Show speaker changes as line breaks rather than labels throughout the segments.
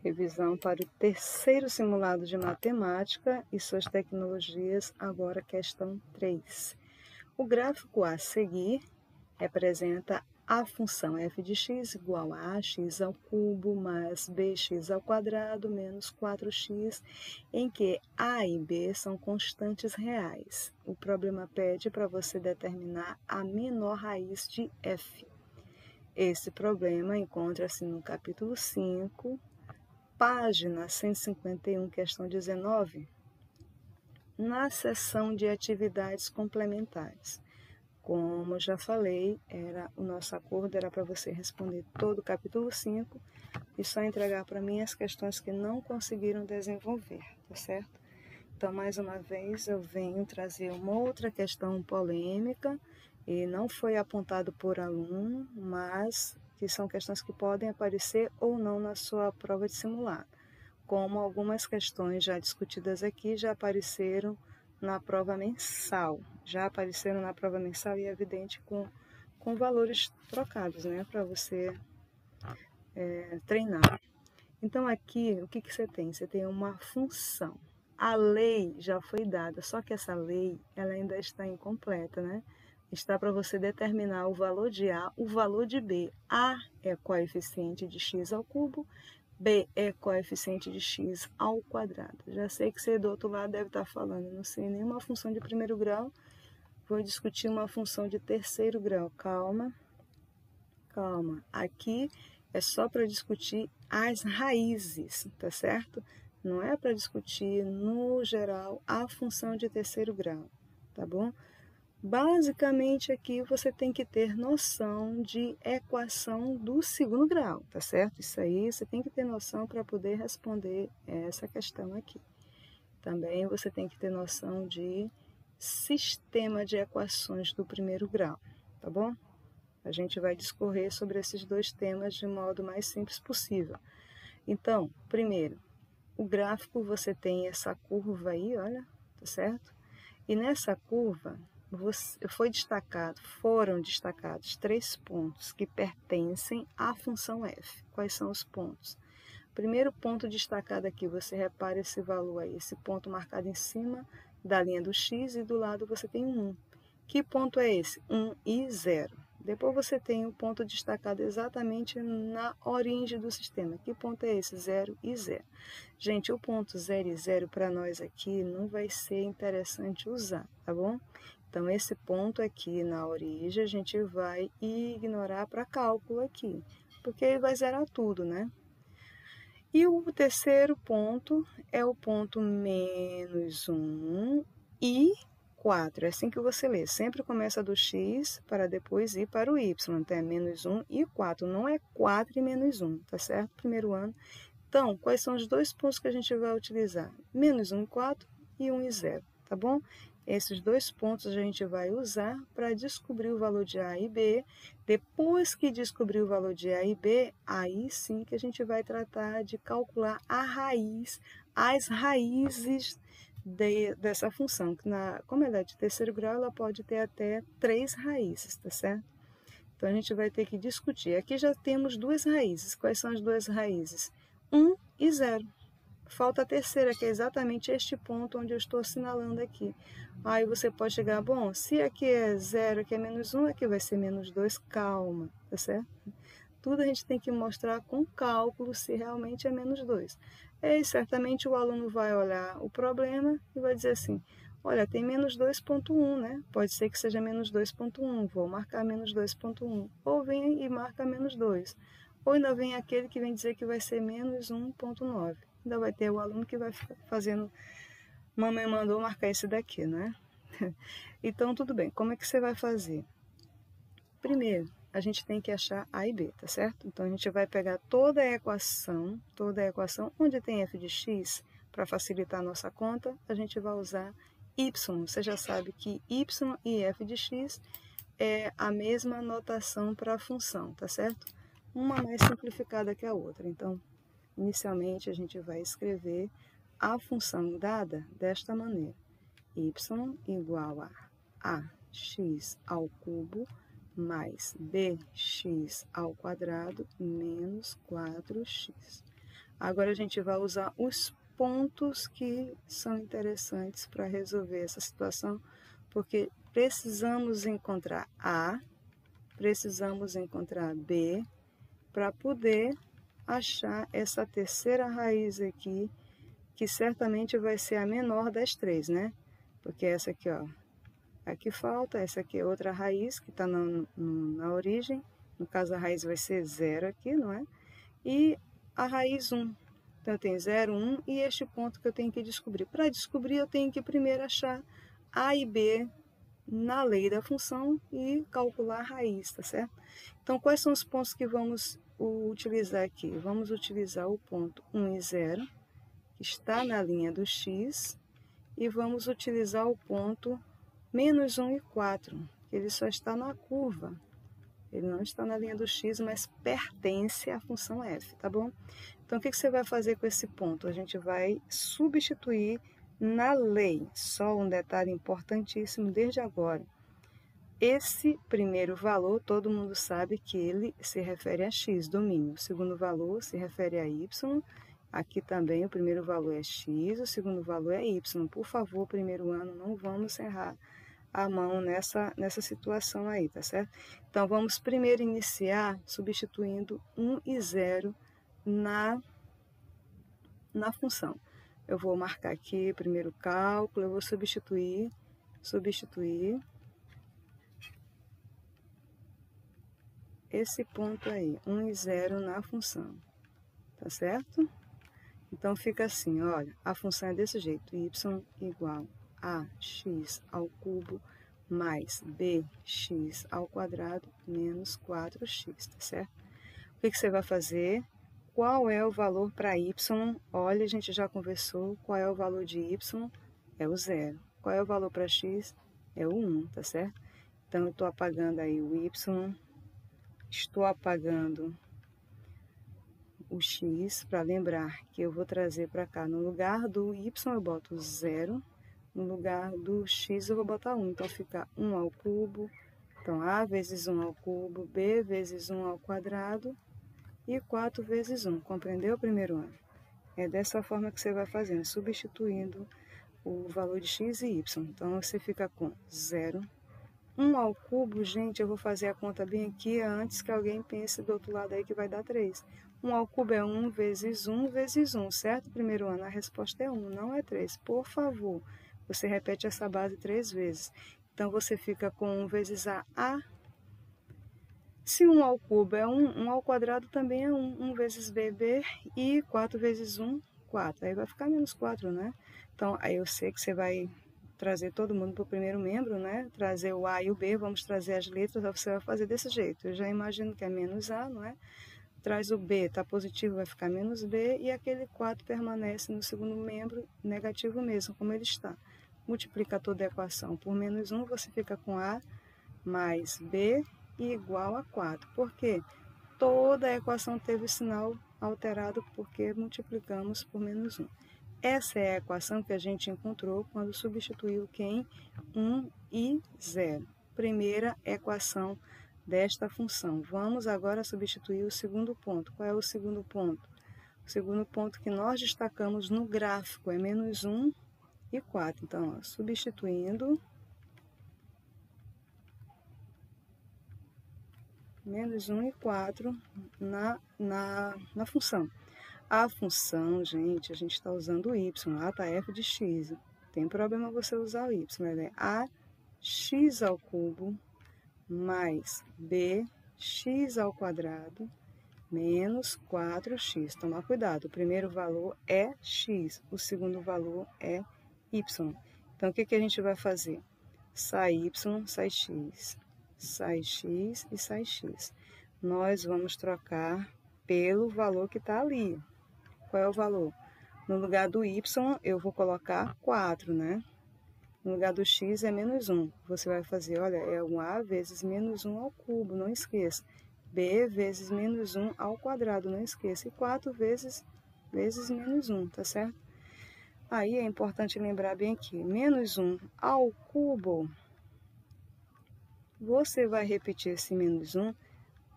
Revisão para o terceiro simulado de matemática e suas tecnologias, agora questão 3. O gráfico a seguir representa a função f de x igual a x ao cubo mais bx ao quadrado menos 4x, em que a e b são constantes reais. O problema pede para você determinar a menor raiz de f. Esse problema encontra-se no capítulo 5, página 151, questão 19, na seção de atividades complementares. Como já falei, o nosso acordo era para você responder todo o capítulo 5 e só entregar para mim as questões que não conseguiram desenvolver, tá certo? Então, mais uma vez, eu venho trazer uma outra questão polêmica e não foi apontado por aluno, mas que são questões que podem aparecer ou não na sua prova de simulado. Como algumas questões já discutidas aqui já apareceram na prova mensal. E é evidente com valores trocados, né? Para você treinar. Então, aqui, o que você tem? Você tem uma função. A lei já foi dada, só que essa lei ela ainda está incompleta, né? Está para você determinar o valor de A, o valor de B. A é coeficiente de x ao cubo, B é coeficiente de x ao quadrado. Já sei que você do outro lado deve estar falando, não sei nenhuma função de primeiro grau, vou discutir uma função de terceiro grau. Calma, calma. Aqui é só para discutir as raízes, tá certo? Não é para discutir, no geral, a função de terceiro grau, tá bom? Basicamente, aqui você tem que ter noção de equação do segundo grau, tá certo? Isso aí você tem que ter noção para poder responder essa questão aqui. Também você tem que ter noção de sistema de equações do primeiro grau, tá bom? A gente vai discorrer sobre esses dois temas de modo mais simples possível. Então, primeiro, o gráfico você tem essa curva aí, olha, tá certo? E nessa curva foram destacados 3 pontos que pertencem à função f. Quais são os pontos? Primeiro ponto destacado aqui, você repara esse valor aí, esse ponto marcado em cima da linha do x e do lado você tem um 1. Que ponto é esse? 1 e 0. Depois você tem o ponto destacado exatamente na origem do sistema. Que ponto é esse? 0 e 0. Gente, o ponto 0 e 0 para nós aqui não vai ser interessante usar, tá bom? Então, esse ponto aqui na origem a gente vai ignorar para cálculo aqui, porque ele vai zerar tudo, né? E o terceiro ponto é o ponto menos 1 e 4. É assim que você lê. Sempre começa do x para depois ir para o y. Então, é menos 1 e 4. Não é 4 e menos 1, tá certo? Primeiro ano. Então, quais são os dois pontos que a gente vai utilizar? Menos 1 e 4 e 1 e 0, tá bom? Esses dois pontos a gente vai usar para descobrir o valor de A e B. Depois que descobrir o valor de A e B, aí sim que a gente vai tratar de calcular as raízes dessa função. Como ela é de terceiro grau, ela pode ter até 3 raízes, tá certo? Então, a gente vai ter que discutir. Aqui já temos 2 raízes. Quais são as 2 raízes? 1 e 0. Falta a terceira, que é exatamente este ponto onde eu estou assinalando aqui. Aí você pode chegar, bom, se aqui é 0, aqui é menos 1, aqui vai ser menos 2, calma, tá certo? Tudo a gente tem que mostrar com cálculo se realmente é menos 2. E certamente o aluno vai olhar o problema e vai dizer assim, olha, tem menos 2,1, né? Pode ser que seja menos 2,1, vou marcar menos 2,1. Ou vem e marca menos 2. Ou ainda vem aquele que vem dizer que vai ser menos 1,9. Ainda vai ter o aluno que vai ficar fazendo, mamãe mandou marcar esse daqui, né? Então, tudo bem. Como é que você vai fazer? Primeiro, a gente tem que achar A e B, tá certo? Então, a gente vai pegar toda a equação onde tem f de x, para facilitar a nossa conta, a gente vai usar y. Você já sabe que y e f de x é a mesma notação para a função, tá certo? Uma mais simplificada que a outra. Então, inicialmente, a gente vai escrever a função dada desta maneira. Y igual a x ao cubo mais bx ao quadrado menos 4x. Agora a gente vai usar os pontos que são interessantes para resolver essa situação, porque precisamos encontrar A, precisamos encontrar B, para poder achar essa terceira raiz aqui, que certamente vai ser a menor das três, né? Porque essa aqui, ó, aqui falta, essa aqui é outra raiz que está na origem, no caso a raiz vai ser 0 aqui, não é? E a raiz 1. Então, eu tenho 0, 1 e este ponto que eu tenho que descobrir. Para descobrir, eu tenho que primeiro achar A e B na lei da função e calcular a raiz, tá certo? Então, quais são os pontos que vamos utilizar aqui? Vamos utilizar o ponto 1 e 0, que está na linha do x, e vamos utilizar o ponto menos 1 e 4, que ele só está na curva. Ele não está na linha do x, mas pertence à função f, tá bom? Então, o que você vai fazer com esse ponto? A gente vai substituir na lei. Só um detalhe importantíssimo desde agora. Esse primeiro valor, todo mundo sabe que ele se refere a x, domínio. O segundo valor se refere a y. Aqui também o primeiro valor é x, o segundo valor é y. Por favor, primeiro ano, não vamos errar a mão nessa situação aí, tá certo? Então, vamos primeiro iniciar substituindo 1 e 0 na função. Eu vou marcar aqui primeiro cálculo, eu vou substituir esse ponto aí, 1 e 0 na função, tá certo? Então, fica assim, olha, a função é desse jeito, y igual a x ao cubo mais bx ao quadrado menos 4x, tá certo? O que você vai fazer? Qual é o valor para y? Olha, a gente já conversou, qual é o valor de y? É o 0. Qual é o valor para x? É o 1, tá certo? Então, eu estou apagando aí o y, estou apagando o x, para lembrar que eu vou trazer para cá, no lugar do y eu boto 0, no lugar do x eu vou botar 1, então fica 1 ao cubo, então a vezes 1 ao cubo, b vezes 1 ao quadrado e 4 vezes 1, compreendeu, primeiro ano? É dessa forma que você vai fazendo, substituindo o valor de x e y, então você fica com 0, 1 ao cubo, gente, eu vou fazer a conta bem aqui antes que alguém pense do outro lado aí que vai dar 3. 1 ao cubo é 1 vezes 1 vezes 1, certo? Primeiro ano, a resposta é 1, não é 3. Por favor, você repete essa base 3 vezes. Então, você fica com 1 vezes a. Se 1 ao cubo é 1, 1 ao quadrado também é 1. 1 vezes b, e 4 vezes 1, 4. Aí vai ficar menos 4, né? Então, aí eu sei que você vai trazer todo mundo para o primeiro membro, né? Trazer o A e o B, vamos trazer as letras, você vai fazer desse jeito. Eu já imagino que é menos A, não é? Traz o B, tá positivo, vai ficar menos B, e aquele 4 permanece no segundo membro negativo mesmo, como ele está. Multiplica toda a equação por menos 1, você fica com A mais B igual a 4. Por quê? Toda a equação teve o sinal alterado porque multiplicamos por menos 1. Essa é a equação que a gente encontrou quando substituiu quem? 1 e 0. Primeira equação desta função. Vamos agora substituir o segundo ponto. Qual é o segundo ponto? O segundo ponto que nós destacamos no gráfico é menos 1 e 4. Então, ó, substituindo menos 1 e 4 na função. A função, gente, a gente está usando o y, lá está f de x. Tem problema você usar o y, ela é ax ao cubo mais bx ao quadrado menos 4x. Toma cuidado, o primeiro valor é x, o segundo valor é y. Então, o que a gente vai fazer? Sai y, sai x. Sai x e sai x. Nós vamos trocar pelo valor que está ali. Qual é o valor? No lugar do y, eu vou colocar 4, né? No lugar do x é menos 1. Você vai fazer, olha, é 1a vezes menos 1 ao cubo, não esqueça. B vezes menos 1 ao quadrado, não esqueça. E 4 vezes menos 1, tá certo? Aí é importante lembrar bem aqui, menos 1 ao cubo, você vai repetir esse menos 1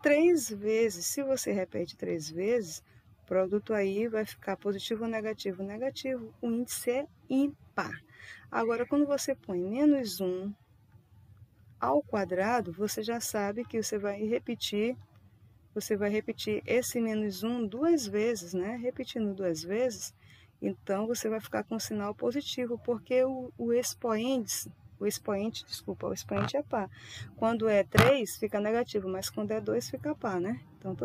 3 vezes. Se você repete 3 vezes, produto aí vai ficar positivo ou negativo? Negativo. O índice é ímpar. Agora, quando você põe menos 1 ao quadrado, você já sabe que você vai repetir esse menos 1 duas vezes, né? Repetindo duas vezes, então você vai ficar com sinal positivo, porque o expoente é par. Quando é 3, fica negativo, mas quando é 2, fica par, né? Então,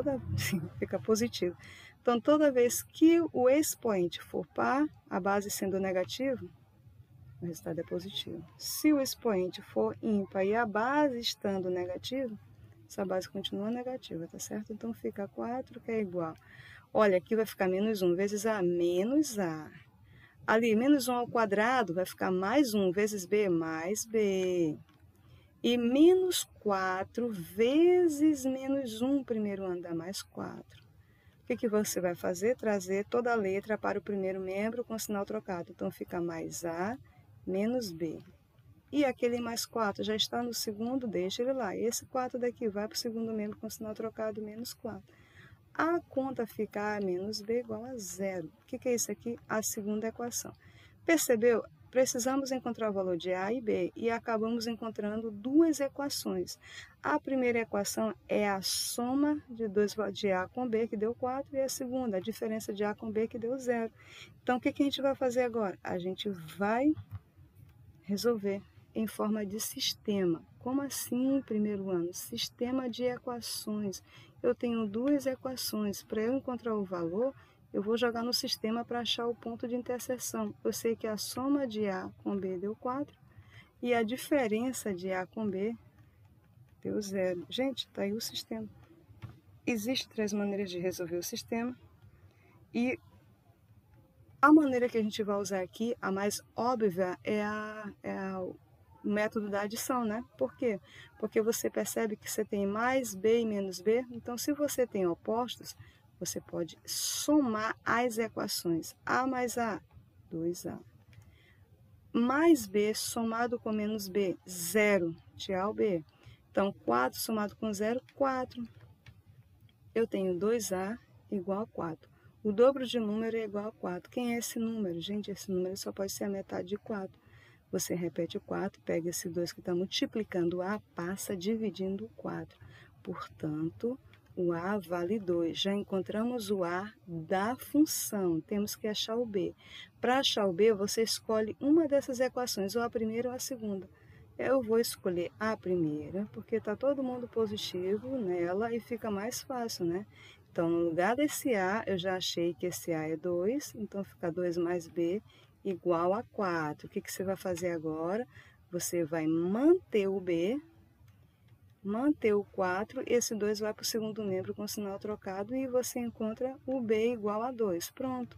fica positivo. Então, toda vez que o expoente for par, a base sendo negativo, o resultado é positivo. Se o expoente for ímpar e a base estando negativa, essa base continua negativa, tá certo? Então, fica 4, que é igual. Olha, aqui vai ficar menos 1 vezes A, menos A. Ali, menos 1 ao quadrado vai ficar mais 1 vezes B, mais B. E menos 4 vezes menos 1, primeiro ano, dá mais 4. O que você vai fazer? Trazer toda a letra para o primeiro membro com sinal trocado. Então, fica mais A, menos B. E aquele mais 4 já está no segundo, deixa ele lá. Esse 4 daqui vai para o segundo membro com sinal trocado, menos 4. A conta fica A menos B igual a 0. O que é isso aqui? A segunda equação. Percebeu? Precisamos encontrar o valor de A e B e acabamos encontrando duas equações. A primeira equação é a soma de A com B, que deu 4, e a segunda, a diferença de A com B, que deu 0. Então, o que a gente vai fazer agora? A gente vai resolver em forma de sistema. Como assim, primeiro ano? Sistema de equações. Eu tenho duas equações. Para eu encontrar o valor, eu vou jogar no sistema para achar o ponto de interseção. Eu sei que a soma de A com B deu 4 e a diferença de A com B deu 0. Gente, está aí o sistema. Existem 3 maneiras de resolver o sistema e a maneira que a gente vai usar aqui, a mais óbvia, é o método da adição, né? Por quê? Porque você percebe que você tem mais B e menos B. Então, se você tem opostos, você pode somar as equações. A mais A, 2A. Mais B somado com menos B, 0. Tchau, B. Então, 4 somado com 0, 4. Eu tenho 2A igual a 4. O dobro de número é igual a 4. Quem é esse número? Gente, esse número só pode ser a metade de 4. Você repete o 4, pega esse 2 que está multiplicando A, passa dividindo o 4. Portanto, o A vale 2. Já encontramos o A da função. Temos que achar o B. Para achar o B, você escolhe uma dessas equações, ou a primeira ou a segunda. Eu vou escolher a primeira, porque está todo mundo positivo nela e fica mais fácil, né? Então, no lugar desse A, eu já achei que esse A é 2, então fica 2 mais B igual a 4. O que você vai fazer agora? Você vai manter o B, manter o 4, esse 2 vai para o segundo membro com sinal trocado e você encontra o B igual a 2. Pronto.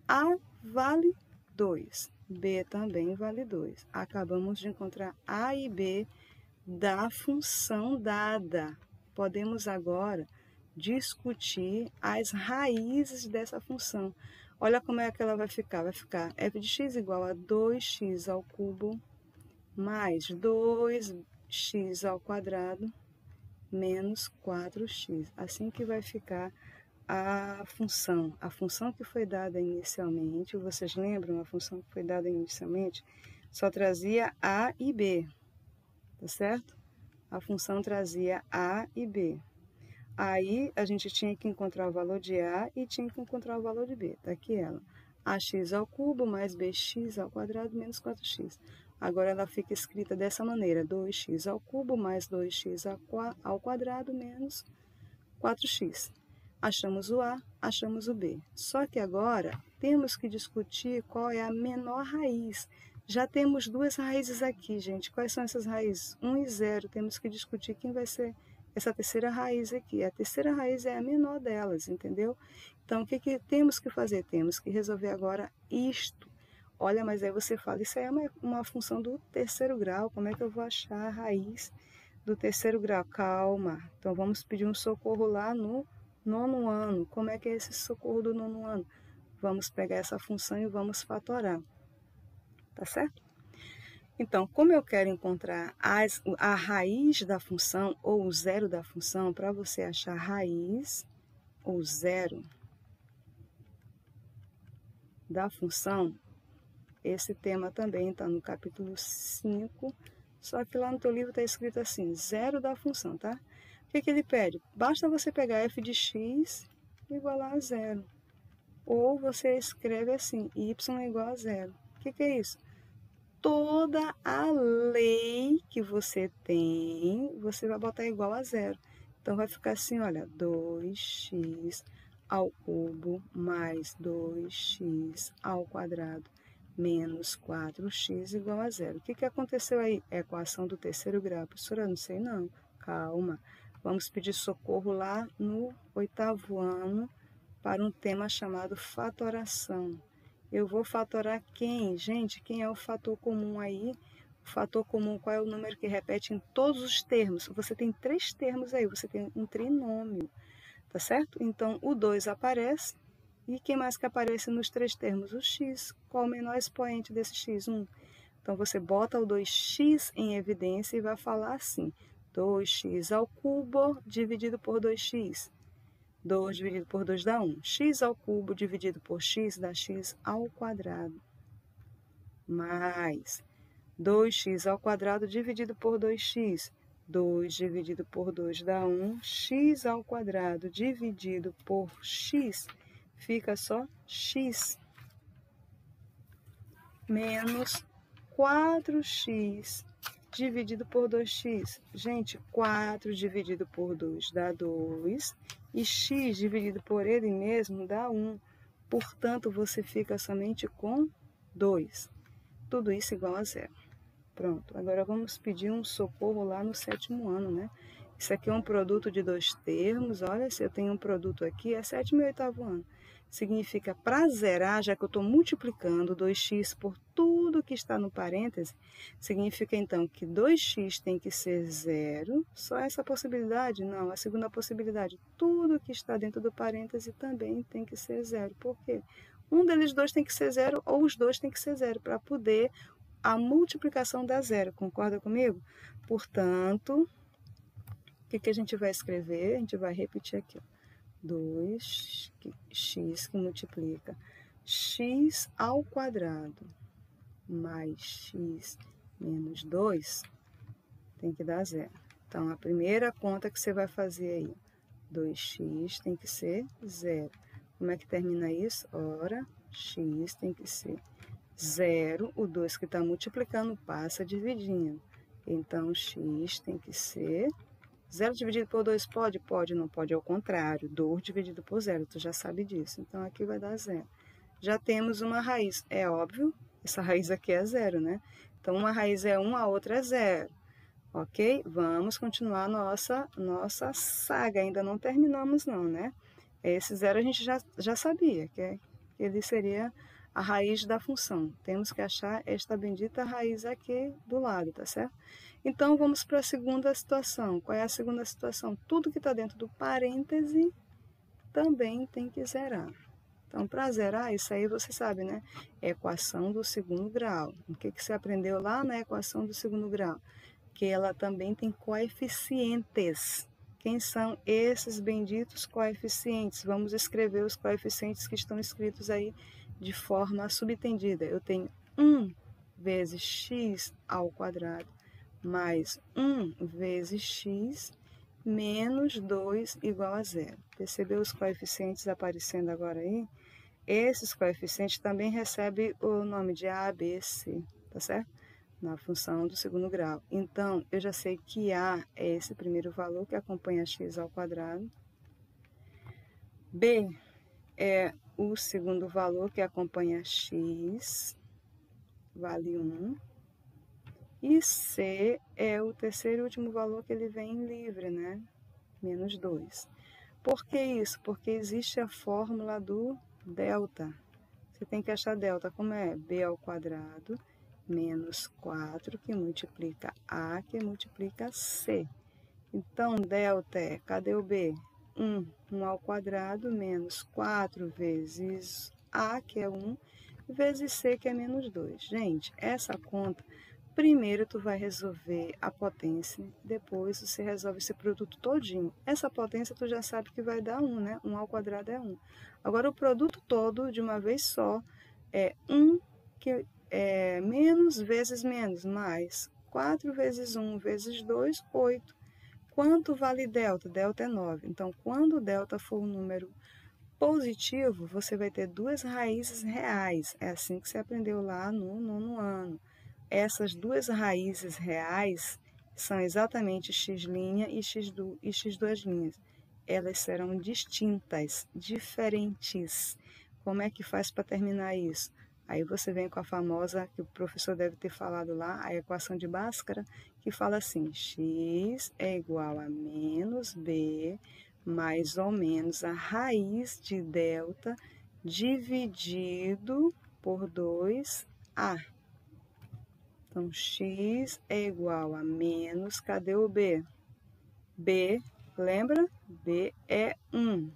A vale 2. B também vale 2. Acabamos de encontrar A e B da função dada. Podemos agora discutir as raízes dessa função. Olha como é que ela vai ficar. Vai ficar f de x igual a 2x ao cubo mais 2x ao quadrado menos 4x. Assim que vai ficar a função que foi dada inicialmente. Vocês lembram a função que foi dada inicialmente? Só trazia A e B, tá certo? A função trazia A e B. Aí, a gente tinha que encontrar o valor de A e tinha que encontrar o valor de B. Está aqui ela. Ax ao cubo mais bx ao quadrado menos 4x. Agora, ela fica escrita dessa maneira. 2x ao cubo mais 2x ao quadrado menos 4x. Achamos o A, achamos o B. Só que agora, temos que discutir qual é a menor raiz. Já temos duas raízes aqui, gente. Quais são essas raízes? 1 e 0. Temos que discutir quem vai ser essa terceira raiz aqui. A terceira raiz é a menor delas, entendeu? Então, o que temos que fazer? Temos que resolver agora isto. Olha, mas aí você fala, isso aí é uma função do terceiro grau, como é que eu vou achar a raiz do terceiro grau? Calma. Então, vamos pedir um socorro lá no 9º ano. Como é que é esse socorro do 9º ano? Vamos pegar essa função e vamos fatorar. Tá certo? Então, como eu quero encontrar a raiz da função ou o zero da função, para você achar a raiz ou zero, da função, esse tema também está no capítulo 5, só que lá no teu livro está escrito assim, zero da função, tá? O que ele pede? Basta você pegar f de x igual a zero. Ou você escreve assim, y igual a zero. O que é isso? Toda a lei que você tem, você vai botar igual a zero. Então, vai ficar assim, olha, 2x ao cubo mais 2x ao quadrado menos 4x igual a zero. O que aconteceu aí? É a equação do terceiro grau. Professora, não sei não. Calma. Vamos pedir socorro lá no 8º ano para um tema chamado fatoração. Eu vou fatorar quem? Gente, quem é o fator comum aí? O fator comum, qual é o número que repete em todos os termos? Você tem 3 termos aí, você tem um trinômio, tá certo? Então, o 2 aparece. E quem mais que aparece nos 3 termos? O x. Qual o menor expoente desse x? 1. Então, você bota o 2x em evidência e vai falar assim, 2x ao cubo dividido por 2x. 2 dividido por 2 dá 1. X ao cubo dividido por x dá x ao quadrado. Mais 2x ao quadrado dividido por 2x. 2 dividido por 2 dá 1. X ao quadrado dividido por x fica só x. Menos 4x dividido por 2x. Gente, 4 dividido por 2 dá 2. E x dividido por ele mesmo dá 1. Portanto, você fica somente com 2. Tudo isso igual a zero. Pronto. Agora vamos pedir um socorro lá no 7º ano, né? Isso aqui é um produto de 2 termos. Olha, se eu tenho um produto aqui, é 7º e 8º ano. Significa, para zerar, já que eu estou multiplicando 2x por tudo que está no parêntese, significa então que 2x tem que ser zero. Só essa possibilidade? Não, a segunda possibilidade, tudo que está dentro do parêntese também tem que ser zero. Por quê? Um deles dois tem que ser zero ou os dois tem que ser zero para poder a multiplicação dar zero. Concorda comigo? Portanto, o que a gente vai escrever? A gente vai repetir aqui, ó. 2x que multiplica x ao quadrado mais x menos 2 tem que dar zero. Então, a primeira conta que você vai fazer aí, 2x tem que ser zero. Como é que termina isso? Ora, x tem que ser zero. O 2 que está multiplicando passa dividindo. Então, x tem que ser 0 dividido por 2 pode? Pode, não pode, ao contrário. 2 dividido por 0, tu já sabe disso. Então, aqui vai dar 0. Já temos uma raiz. É óbvio, essa raiz aqui é 0, né? Então, uma raiz é 1, a outra é 0. Ok? Vamos continuar nossa saga. Ainda não terminamos, não, né? Esse 0 a gente já sabia, que ele seria a raiz da função. Temos que achar esta bendita raiz aqui do lado, tá certo? Então, vamos para a segunda situação. Qual é a segunda situação? Tudo que está dentro do parêntese também tem que zerar. Então, para zerar, isso aí você sabe, né? Equação do segundo grau. O que você aprendeu lá na equação do segundo grau? Que ela também tem coeficientes. Quem são esses benditos coeficientes? Vamos escrever os coeficientes que estão escritos aí de forma subentendida. Eu tenho 1 vezes x ao quadrado mais 1 vezes x menos 2 igual a zero. Percebeu os coeficientes aparecendo agora aí? Esses coeficientes também recebem o nome de A, B, C, tá certo? Na função do segundo grau. Então, eu já sei que A é esse primeiro valor que acompanha x ao quadrado. B é o segundo valor que acompanha x, vale 1. E C é o terceiro e último valor que ele vem livre, né? Menos 2. Por que isso? Porque existe a fórmula do delta. Você tem que achar delta. Como é? B ao quadrado menos 4, que multiplica A, que multiplica C. Então, delta é, cadê o B? 1 ao quadrado menos 4 vezes A, que é 1, vezes C, que é menos 2. Gente, essa conta, primeiro tu vai resolver a potência, depois você resolve esse produto todinho. Essa potência tu já sabe que vai dar 1, né? 1 ao quadrado é 1. Agora, o produto todo, de uma vez só, É 1 que é menos vezes menos, mais 4 vezes 1 vezes 2, 8. Quanto vale delta? Delta é 9. Então, quando delta for um número positivo, você vai ter duas raízes reais. É assim que você aprendeu lá no nono ano. Essas duas raízes reais são exatamente x' e x2'. Elas serão distintas, diferentes. Como é que faz para terminar isso? Aí você vem com a famosa, que o professor deve ter falado lá, a equação de Bhaskara, que fala assim, x é igual a menos b mais ou menos a raiz de delta dividido por 2a. Então, x é igual a menos, cadê o b? B, lembra? B é 1.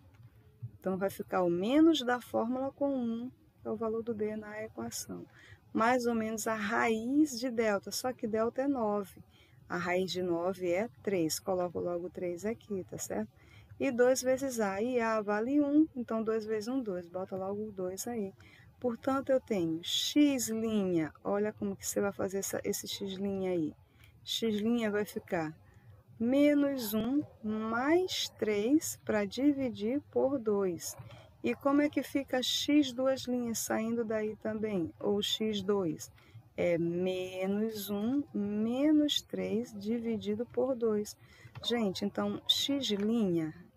Então, vai ficar o menos da fórmula com 1, que é o valor do b na equação. Mais ou menos a raiz de delta, só que delta é 9. A raiz de 9 é 3. Coloco logo 3 aqui, tá certo? E 2 vezes a. E a vale 1, então 2 vezes 1, 2. Bota logo o 2 aí. Portanto, eu tenho x', olha como que você vai fazer esse x' aí. X' vai ficar menos 1 mais 3 para dividir por 2. E como é que fica x2' saindo daí também? Ou x2? É menos 1 menos 3 dividido por 2. Gente, então x'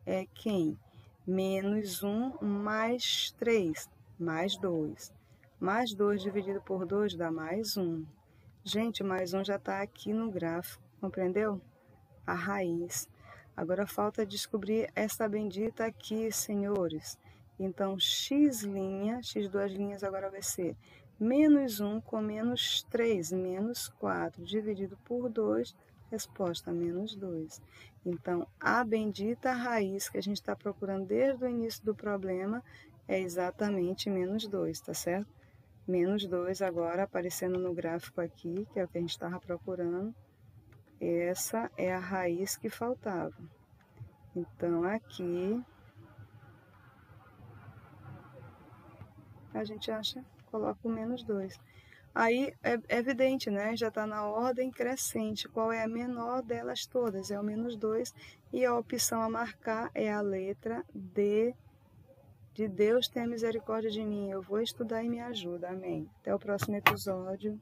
é quem? Menos 1 mais 3, mais 2. Mais 2 dividido por 2 dá mais 1. Gente, mais 1 já está aqui no gráfico, compreendeu? A raiz. Agora falta descobrir essa bendita aqui, senhores. Então, x', x2' agora vai ser menos 1 com menos 3, menos 4, dividido por 2, resposta menos 2. Então, a bendita raiz que a gente está procurando desde o início do problema é exatamente menos 2, tá certo? Menos 2 agora aparecendo no gráfico aqui, que é o que a gente estava procurando. Essa é a raiz que faltava. Então, aqui, a gente coloca o menos 2. Aí, é evidente, né? Já está na ordem crescente. Qual é a menor delas todas? É o menos 2. E a opção a marcar é a letra D, de Deus tenha misericórdia de mim. Eu vou estudar e me ajuda. Amém. Até o próximo episódio.